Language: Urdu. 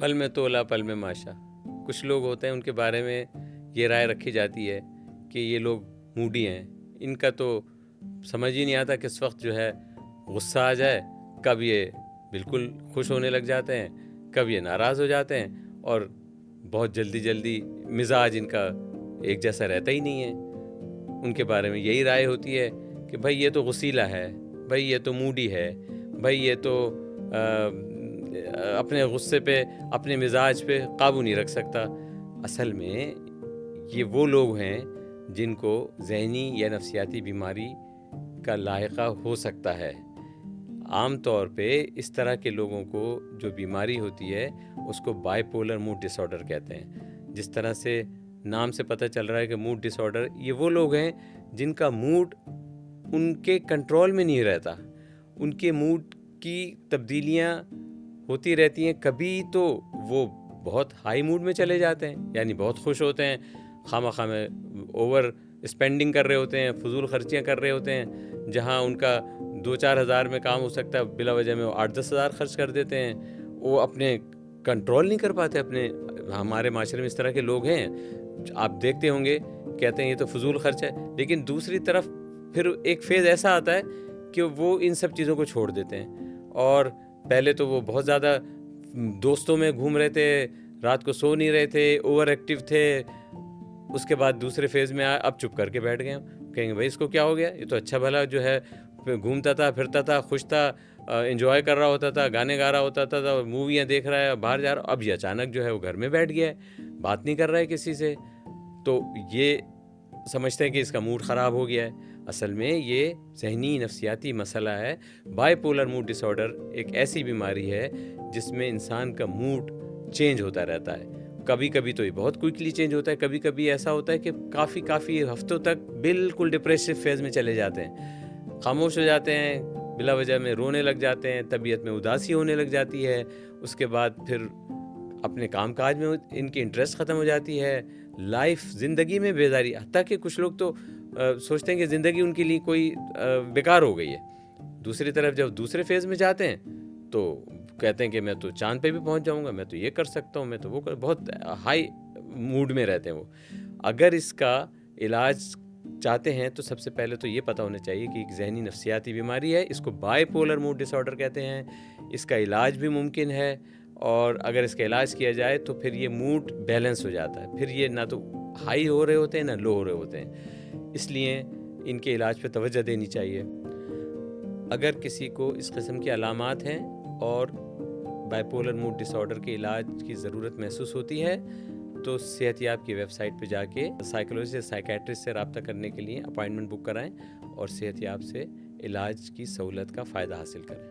پل میں تولا پل میں ماشا. کچھ لوگ ہوتے ہیں ان کے بارے میں یہ رائے رکھی جاتی ہے کہ یہ لوگ موڈی ہیں. ان کا تو سمجھ ہی نہیں آتا کس وقت جو ہے غصہ آ جائے. کب یہ بالکل خوش ہونے لگ جاتے ہیں, کب یہ ناراض ہو جاتے ہیں, اور بہت جلدی مزاج ان کا ایک جیسا رہتا ہی نہیں ہے. ان کے بارے میں یہی رائے ہوتی ہے کہ بھائی یہ تو غصیلا ہے, بھائی یہ تو موڈی ہے, بھائی یہ تو اپنے غصے پہ اپنے مزاج پہ قابو نہیں رکھ سکتا. اصل میں یہ وہ لوگ ہیں جن کو ذہنی یا نفسیاتی بیماری کا لاحقہ ہو سکتا ہے. عام طور پہ اس طرح کے لوگوں کو جو بیماری ہوتی ہے اس کو bipolar mood disorder کہتے ہیں. جس طرح سے نام سے پتہ چل رہا ہے کہ موڈ ڈس آرڈر, یہ وہ لوگ ہیں جن کا موڈ ان کے کنٹرول میں نہیں رہتا. ان کے موڈ کی تبدیلیاں ہوتی رہتی ہیں. کبھی تو وہ بہت ہائی موڈ میں چلے جاتے ہیں, یعنی بہت خوش ہوتے ہیں, خواہ میں اوور اسپینڈنگ کر رہے ہوتے ہیں, فضول خرچیاں کر رہے ہوتے ہیں. جہاں ان کا 2-4 ہزار میں کام ہو سکتا ہے, بلا وجہ میں وہ 8-10 ہزار خرچ کر دیتے ہیں. وہ اپنے کنٹرول نہیں کر پاتے اپنے. ہمارے معاشرے میں اس طرح کے لوگ ہیں, آپ دیکھتے ہوں گے, کہتے ہیں یہ تو فضول خرچ ہے, لیکن دوسری طرف پھر ایک فیز ایسا آتا ہے کہ وہ ان سب چیزوں کو چھوڑ دیتے ہیں. اور پہلے تو وہ بہت زیادہ دوستوں میں گھوم رہے تھے, رات کو سو نہیں رہے تھے, اوور ایکٹیو تھے. اس کے بعد دوسرے فیز میں اب چپ کر کے بیٹھ گئے. کہیں گے بھائی اس کو کیا ہو گیا, یہ تو اچھا بھلا جو ہے گھومتا تھا, پھرتا تھا, خوش تھا, انجوائے کر رہا ہوتا تھا, گانے گا رہا ہوتا تھا, موویاں دیکھ رہا ہے, باہر جا رہا. اب یہ اچانک جو ہے وہ گھر میں بیٹھ گیا ہے, بات نہیں کر رہا ہے کسی سے. تو یہ سمجھتے ہیں کہ اس کا موڈ خراب ہو گیا ہے. اصل میں یہ ذہنی نفسیاتی مسئلہ ہے. Bipolar mood disorder ایک ایسی بیماری ہے جس میں انسان کا موڈ چینج ہوتا رہتا ہے. کبھی کبھی تو یہ بہت کوئکلی چینج ہوتا ہے, کبھی کبھی ایسا ہوتا ہے کہ کافی ہفتوں تک بالکل ڈپریسو فیز میں چلے جاتے ہیں, خاموش ہو جاتے ہیں, بلا وجہ میں رونے لگ جاتے ہیں, طبیعت میں اداسی ہونے لگ جاتی ہے. اس کے بعد پھر اپنے کام کاج میں ان کی انٹرسٹ ختم ہو جاتی ہے, لائف زندگی میں بیداری. حتیٰ کہ کچھ لوگ تو سوچتے ہیں کہ زندگی ان کے لیے کوئی بیکار ہو گئی ہے. دوسری طرف جب دوسرے فیز میں جاتے ہیں تو کہتے ہیں کہ میں تو چاند پہ بھی پہنچ جاؤں گا, میں تو یہ کر سکتا ہوں, میں تو وہ بہت ہائی موڈ میں رہتے ہیں وہ. اگر اس کا علاج چاہتے ہیں تو سب سے پہلے تو یہ پتہ ہونا چاہیے کہ ایک ذہنی نفسیاتی بیماری ہے, اس کو bipolar mood disorder کہتے ہیں. اس کا علاج بھی ممکن ہے, اور اگر اس کا علاج کیا جائے تو پھر یہ موڈ بیلنس ہو جاتا ہے. پھر یہ نہ تو ہائی ہو رہے ہوتے ہیں نہ لو ہو رہے ہوتے ہیں. اس لیے ان کے علاج پہ توجہ دینی چاہیے. اگر کسی کو اس قسم کی علامات ہیں اور bipolar mood disorder کے علاج کی ضرورت محسوس ہوتی ہے تو صحت یاب کی ویب سائٹ پہ جا کے سائیکولوجسٹ یا سائیکیٹرسٹ سے رابطہ کرنے کے لیے اپائنٹمنٹ بک کرائیں اور صحت یاب سے علاج کی سہولت کا فائدہ حاصل کریں.